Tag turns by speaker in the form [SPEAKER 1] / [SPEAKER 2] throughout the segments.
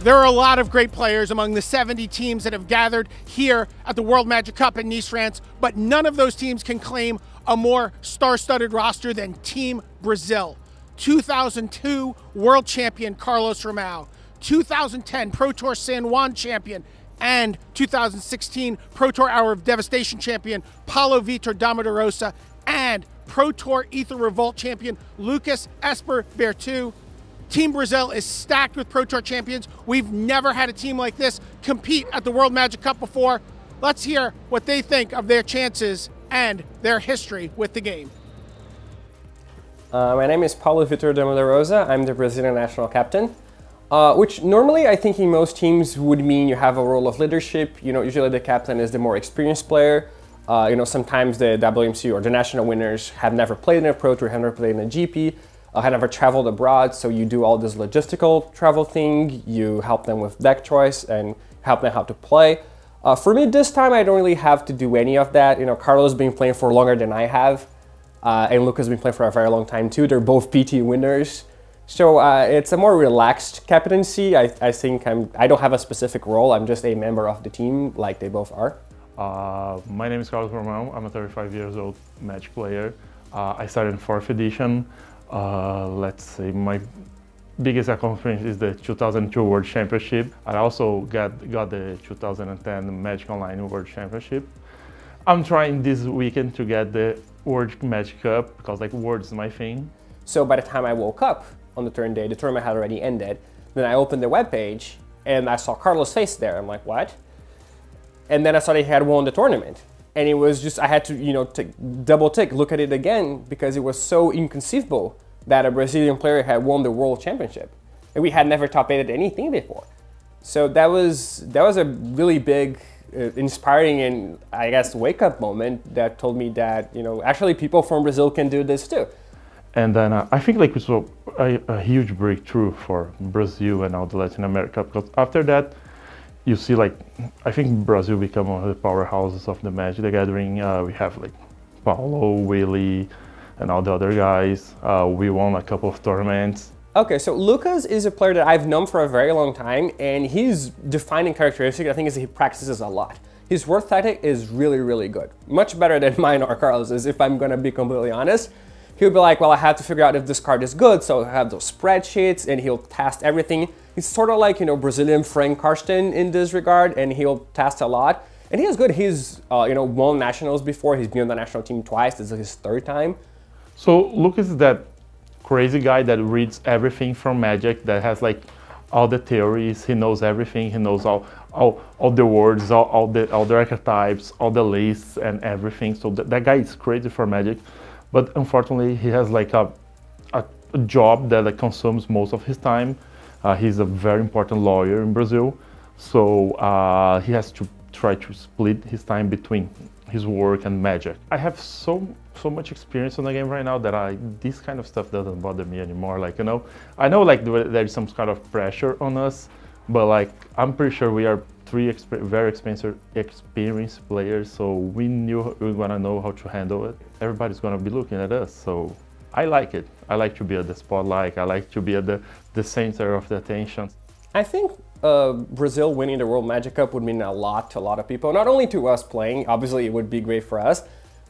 [SPEAKER 1] There are a lot of great players among the 70 teams that have gathered here at the World Magic Cup in Nice, France, but none of those teams can claim a more star-studded roster than Team Brazil. 2002 World Champion Carlos Ramao, 2010 Pro Tour San Juan Champion, and 2016 Pro Tour Hour of Devastation Champion Paulo Vitor Damarosa, and Pro Tour Ether Revolt Champion Lucas Esper Bertu. Team Brazil is stacked with Pro Tour champions. We've never had a team like this compete at the World Magic Cup before. Let's hear what they think of their chances and their history with the game.
[SPEAKER 2] My name is Paulo Vitor Damarosa. I'm the Brazilian national captain, which normally I think in most teams would mean you have a role of leadership. You know, usually the captain is the more experienced player. You know, sometimes the WMC or the national winners have never played in a Pro Tour, have never played in a GP. Have never traveled abroad, so you do all this logistical travel thing, you help them with deck choice and help them how to play. For me this time, I don't really have to do any of that. You know, Carlos has been playing for longer than I have, and Lucas has been playing for a very long time too. They're both PT winners. So it's a more relaxed captaincy. I think I don't have a specific role, I'm just a member of the team like they both are.
[SPEAKER 3] My name is Carlos Ramao. I'm a 35 years old Magic player. I started in 4th edition. Let's say my biggest accomplishment is the 2002 World Championship. I also got the 2010 Magic Online World Championship. I'm trying this weekend to get the World Magic Cup because like World is my thing.
[SPEAKER 2] So by the time I woke up on the turn day, the tournament had already ended. Then I opened the webpage and I saw Carlos' face there. I'm like, what? And then I saw he had won the tournament. And it was just, I had to, you know, double tick, look at it again, because it was so inconceivable that a Brazilian player had won the World Championship. And we had never top-8'd anything before. So that was a really big, inspiring and, I guess, wake-up moment that told me that, you know, actually people from Brazil can do this too.
[SPEAKER 3] And then I think like it was a huge breakthrough for Brazil and all the Latin America, because after that, you see, like, I think Brazil become one of the powerhouses of the Magic the Gathering. We have like Paulo, Willie, and all the other guys. We won a couple of tournaments.
[SPEAKER 2] Okay, so Lucas is a player that I've known for a very long time, and his defining characteristic, I think, is that he practices a lot. His work ethic is really, really good. Much better than mine or Carlos's, if I'm gonna be completely honest. He'll be like, well, I have to figure out if this card is good, so he'll have those spreadsheets, and he'll test everything. He's sort of like, you know, Brazilian Frank Karsten in this regard, and he'll test a lot. And he is good. He's, you know, won nationals before. He's been on the national team twice. This is his 3rd time.
[SPEAKER 3] So Lucas is that crazy guy that reads everything from Magic, that has like all the theories. He knows everything. He knows all the words, all the archetypes, all the lists and everything. So that guy is crazy for Magic. But unfortunately, he has like a job that like consumes most of his time. He's a very important lawyer in Brazil, so he has to try to split his time between his work and Magic. I have so much experience on the game right now that this kind of stuff doesn't bother me anymore. Like, you know, I know like there's some kind of pressure on us, but like I'm pretty sure we are 3 very experienced players, so we're gonna know how to handle it. Everybody's gonna be looking at us, so I like it. I like to be at the spotlight. I like to be at the center of the attention.
[SPEAKER 2] I think Brazil winning the World Magic Cup would mean a lot to a lot of people. Not only to us playing, obviously it would be great for us,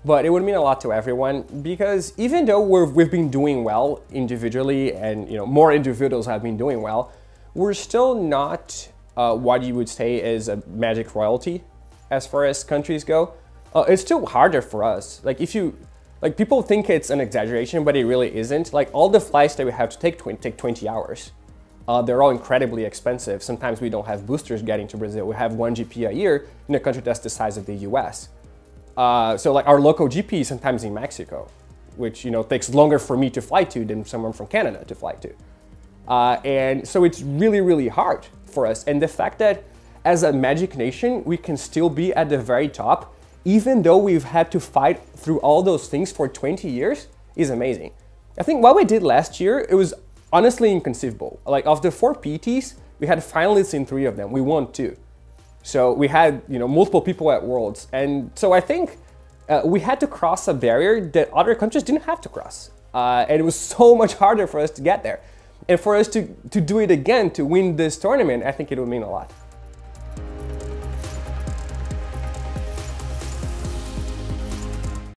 [SPEAKER 2] but it would mean a lot to everyone, because even though we've been doing well individually, and you know, more individuals have been doing well, we're still not what you would say is a Magic royalty as far as countries go. It's still harder for us. Like, like, people think it's an exaggeration, but it really isn't. Like, all the flights that we have to take 20 hours. They're all incredibly expensive. Sometimes we don't have boosters getting to Brazil. We have 1 GP a year in a country that's the size of the US. So like our local GP is sometimes in Mexico, which, you know, takes longer for me to fly to than someone from Canada to fly to. And so it's really, really hard for us. And the fact that as a Magic nation, we can still be at the very top, even though we've had to fight through all those things for 20 years, is amazing. I think what we did last year, it was honestly inconceivable. Like, of the 4 PTs, we had finalists in 3 of them. We won 2. So we had, you know, multiple people at Worlds. And so I think we had to cross a barrier that other countries didn't have to cross. And it was so much harder for us to get there. And for us to do it again, to win this tournament, I think it would mean a lot.